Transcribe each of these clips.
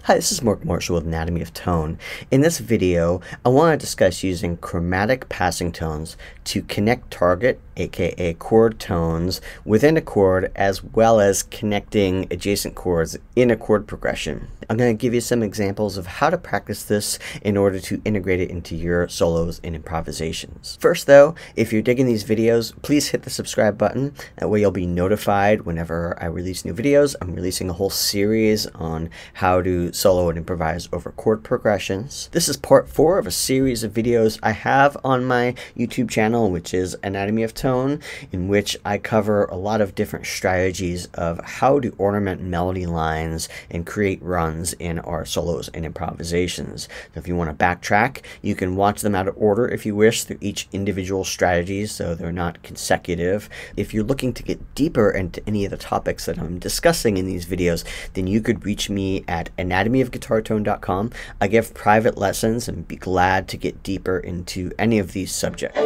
Hi, this is Mark Marshall with Anatomy of Tone. In this video, I want to discuss using chromatic passing tones to connect target, aka chord tones, within a chord, as well as connecting adjacent chords in a chord progression. I'm going to give you some examples of how to practice this in order to integrate it into your solos and improvisations. First though, if you're digging these videos, please hit the subscribe button. That way you'll be notified whenever I release new videos. I'm releasing a whole series on how to solo and improvise over chord progressions. This is part 4 of a series of videos I have on my YouTube channel, which is Anatomy of Tone, in which I cover a lot of different strategies of how to ornament melody lines and create runs in our solos and improvisations. So if you want to backtrack, you can watch them out of order if you wish through each individual strategy, so they're not consecutive. If you're looking to get deeper into any of the topics that I'm discussing in these videos, then you could reach me at anatomyofguitartone.com. I give private lessons and be glad to get deeper into any of these subjects.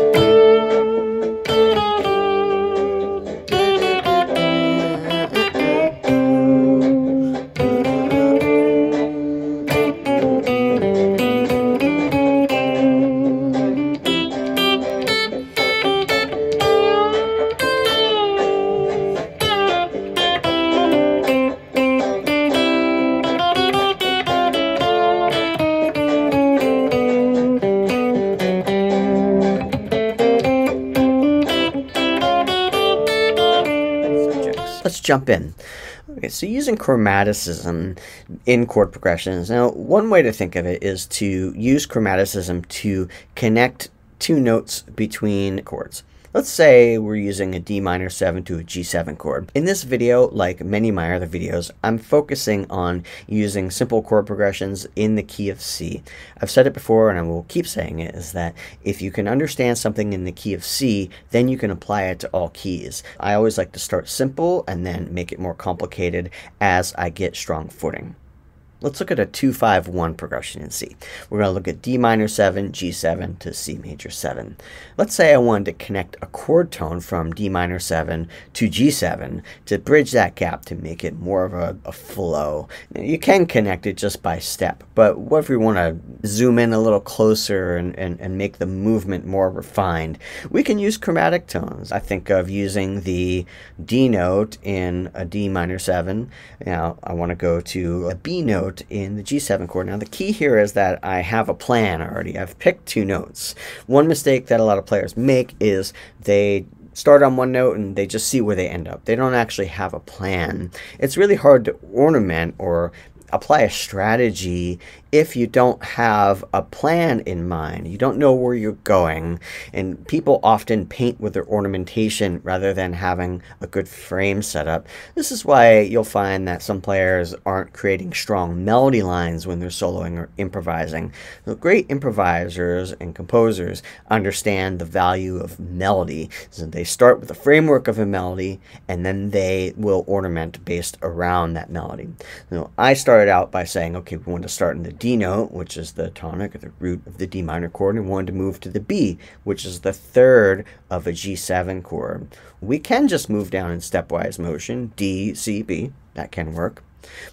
Let's jump in. Okay, so using chromaticism in chord progressions. Now, one way to think of it is to use chromaticism to connect two notes between chords. Let's say we're using a D minor 7 to a G7 chord. In this video, like many of my other videos, I'm focusing on using simple chord progressions in the key of C. I've said it before and I will keep saying it, is that if you can understand something in the key of C, then you can apply it to all keys. I always like to start simple and then make it more complicated as I get strong footing. Let's look at a 2-5-1 progression in C. We're going to look at D minor 7, G7 to C major 7. Let's say I wanted to connect a chord tone from D minor 7 to G7 to bridge that gap to make it more of a flow. Now, you can connect it just by step, but what if we want to zoom in a little closer and make the movement more refined? We can use chromatic tones. I think of using the D note in a D minor 7. Now I want to go to a B note in the G7 chord. Now the key here is that I have a plan already. I've picked two notes. One mistake that a lot of players make is they start on one note and they just see where they end up. They don't actually have a plan. It's really hard to ornament or apply a strategy if you don't have a plan in mind. You don't know where you're going, and people often paint with their ornamentation rather than having a good frame setup. This is why you'll find that some players aren't creating strong melody lines when they're soloing or improvising. So great improvisers and composers understand the value of melody. So they start with the framework of a melody and then they will ornament based around that melody. So I started out by saying, okay, we want to start in the D note, which is the tonic or the root of the D minor chord, and wanted to move to the B, which is the third of a G7 chord. We can just move down in stepwise motion, D, C, B. That can work.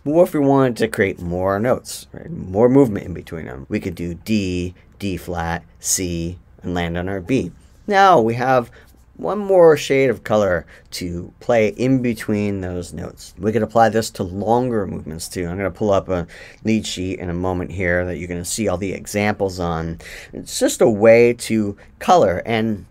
But what if we wanted to create more notes, right? More movement in between them? We could do D, D flat, C, and land on our B. Now we have one more shade of color to play in between those notes. We could apply this to longer movements too. I'm going to pull up a lead sheet in a moment here that you're going to see all the examples on. It's just a way to color and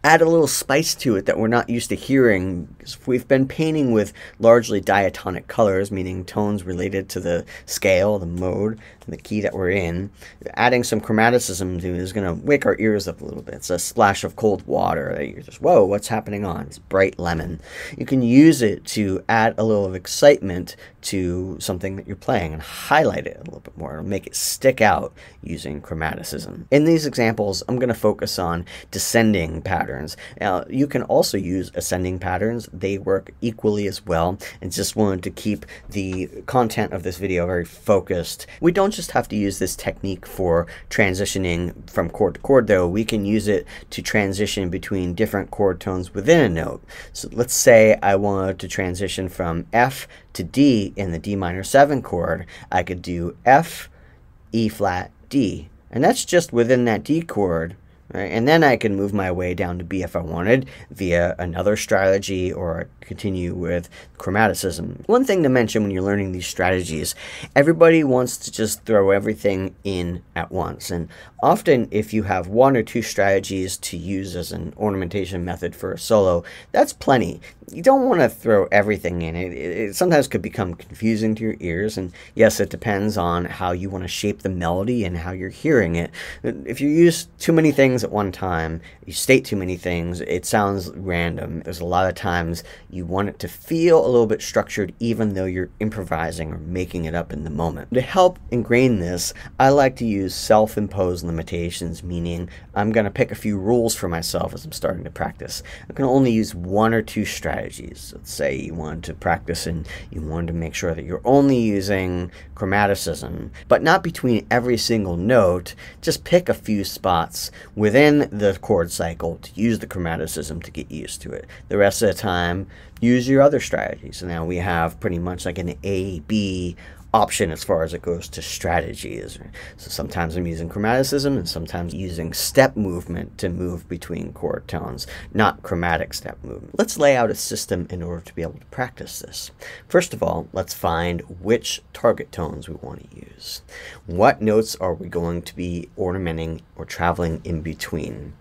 add a little spice to it that we're not used to hearing. We've been painting with largely diatonic colors, meaning tones related to the scale, the mode, the key that we're in. Adding some chromaticism to it is going to wake our ears up a little bit. It's a splash of cold water that you're just, whoa, what's happening on? It's bright lemon. You can use it to add a little of excitement to something that you're playing and highlight it a little bit more. It'll make it stick out using chromaticism. In these examples, I'm going to focus on descending patterns. Now, you can also use ascending patterns. they work equally as well, and just wanted to keep the content of this video very focused. We don't just have to use this technique for transitioning from chord to chord, though. We can use it to transition between different chord tones within a note. So let's say I wanted to transition from F to D in the D minor 7 chord. I could do F, E flat, D, and that's just within that D chord. Right? And then I can move my way down to B if I wanted via another strategy, or continue with chromaticism. One thing to mention when you're learning these strategies, everybody wants to just throw everything in at once. And often if you have one or two strategies to use as an ornamentation method for a solo, that's plenty. You don't want to throw everything in. It sometimes could become confusing to your ears, and yes, it depends on how you want to shape the melody and how you're hearing it. If you use too many things at one time, you state too many things, it sounds random. There's a lot of times you want it to feel a little bit structured even though you're improvising or making it up in the moment. To help ingrain this, I like to use self-imposed limitations, meaning I'm going to pick a few rules for myself as I'm starting to practice. I'm going to only use one or two strategies. Let's say you wanted to practice and you wanted to make sure that you're only using chromaticism, but not between every single note. Just pick a few spots within the chord cycle to use the chromaticism to get used to it. The rest of the time, use your other strategies. So now we have pretty much like an A-B option as far as it goes to strategies. So sometimes I'm using chromaticism and sometimes using step movement to move between chord tones, not chromatic step movement. Let's lay out a system in order to be able to practice this. First of all, let's find which target tones we want to use. What notes are we going to be ornamenting or traveling in between?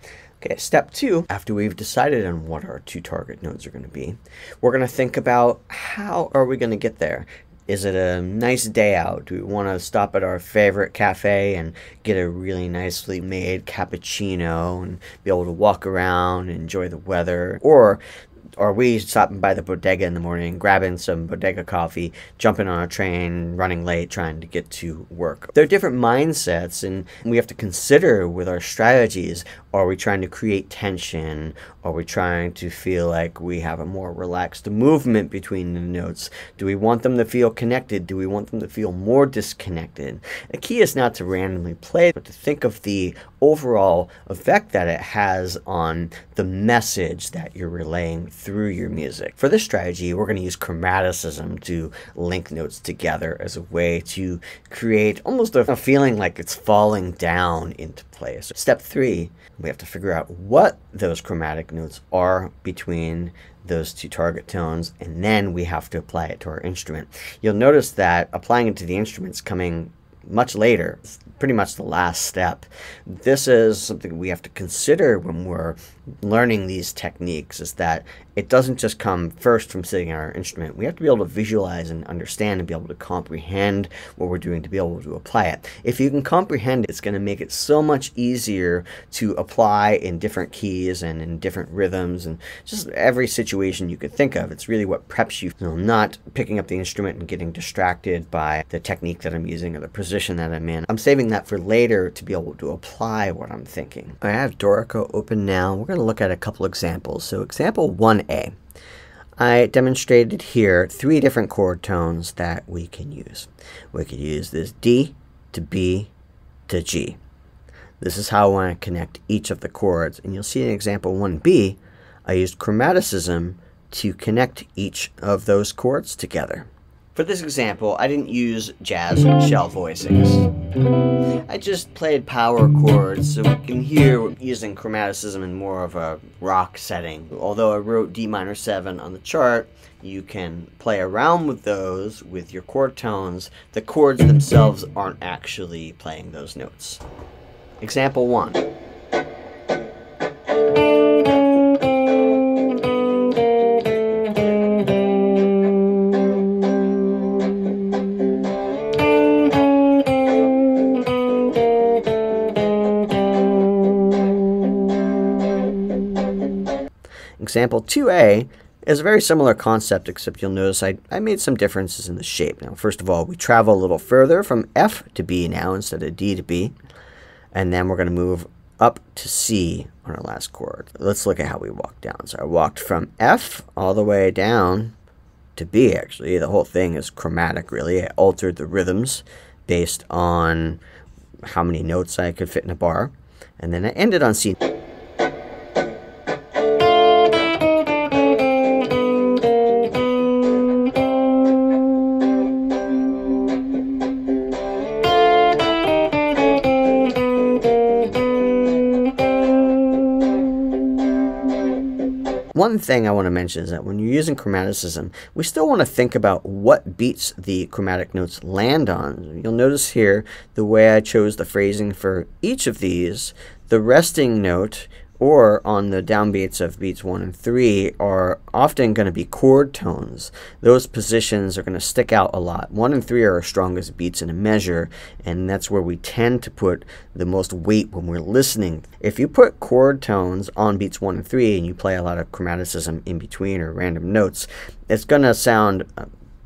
Okay, step 2, after we've decided on what our two target notes are going to be, we're going to think about how are we going to get there. Is it a nice day out? Do we want to stop at our favorite cafe and get a really nicely made cappuccino and be able to walk around and enjoy the weather? Or are we stopping by the bodega in the morning, grabbing some bodega coffee, jumping on a train, running late, trying to get to work? There are different mindsets, and we have to consider with our strategies, are we trying to create tension? Are we trying to feel like we have a more relaxed movement between the notes? Do we want them to feel connected? Do we want them to feel more disconnected? The key is not to randomly play, but to think of the overall effect that it has on the message that you're relaying through your music. For this strategy, we're going to use chromaticism to link notes together as a way to create almost a feeling like it's falling down into place. So step 3, we have to figure out what those chromatic notes are between those two target tones, and then we have to apply it to our instrument. You'll notice that applying it to the instrument is coming much later. It's pretty much the last step. This is something we have to consider when we're learning these techniques, is that it doesn't just come first from sitting on our instrument. We have to be able to visualize and understand and be able to comprehend what we're doing to be able to apply it. If you can comprehend it, it's going to make it so much easier to apply in different keys and in different rhythms and just every situation you could think of. It's really what preps you, not picking up the instrument and getting distracted by the technique that I'm using or the position that I'm in. I'm saving that for later to be able to apply what I'm thinking. I have Dorico open now. We're going to look at a couple examples. So example 1A. I demonstrated here 3 different chord tones that we can use. We could use this D to B to G. This is how I want to connect each of the chords. And you'll see in example 1B, I used chromaticism to connect each of those chords together. For this example, I didn't use jazz shell voicings. I just played power chords so we can hear using chromaticism in more of a rock setting. Although I wrote D minor 7 on the chart, you can play around with those with your chord tones. The chords themselves aren't actually playing those notes. Example 1. Example 2A is a very similar concept, except you'll notice I made some differences in the shape. Now, first of all, we travel a little further from F to B now instead of D to B. And then we're going to move up to C on our last chord. Let's look at how we walked down. So I walked from F all the way down to B, actually. The whole thing is chromatic, really. I altered the rhythms based on how many notes I could fit in a bar. And then I ended on C. One thing I want to mention is that when you're using chromaticism, we still want to think about what beats the chromatic notes land on. You'll notice here the way I chose the phrasing for each of these, the resting note or on the downbeats of beats 1 and 3 are often going to be chord tones. Those positions are going to stick out a lot. 1 and 3 are our strongest beats in a measure, and that's where we tend to put the most weight when we're listening. If you put chord tones on beats 1 and 3 and you play a lot of chromaticism in between or random notes, it's going to sound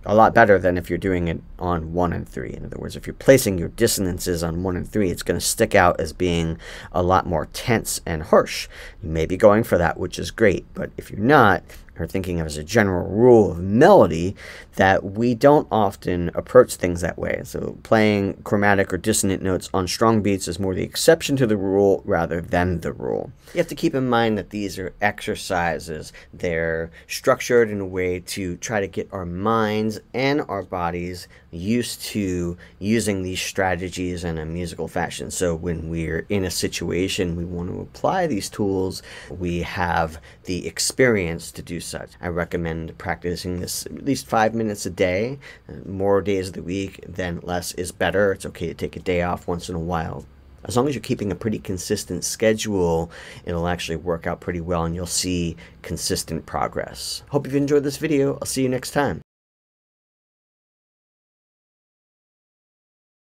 a lot better than if you're doing it on 1 and 3. In other words, if you're placing your dissonances on 1 and 3, it's going to stick out as being a lot more tense and harsh. You may be going for that, which is great, but if you're not, or thinking of as a general rule of melody, that we don't often approach things that way. So playing chromatic or dissonant notes on strong beats is more the exception to the rule rather than the rule. You have to keep in mind that these are exercises. They're structured in a way to try to get our minds and our bodies used to using these strategies in a musical fashion. So when we're in a situation we want to apply these tools, we have the experience to do such. I recommend practicing this at least 5 minutes a day. More days of the week than less is better. It's okay to take a day off once in a while. As long as you're keeping a pretty consistent schedule, it'll actually work out pretty well and you'll see consistent progress. Hope you've enjoyed this video. I'll see you next time.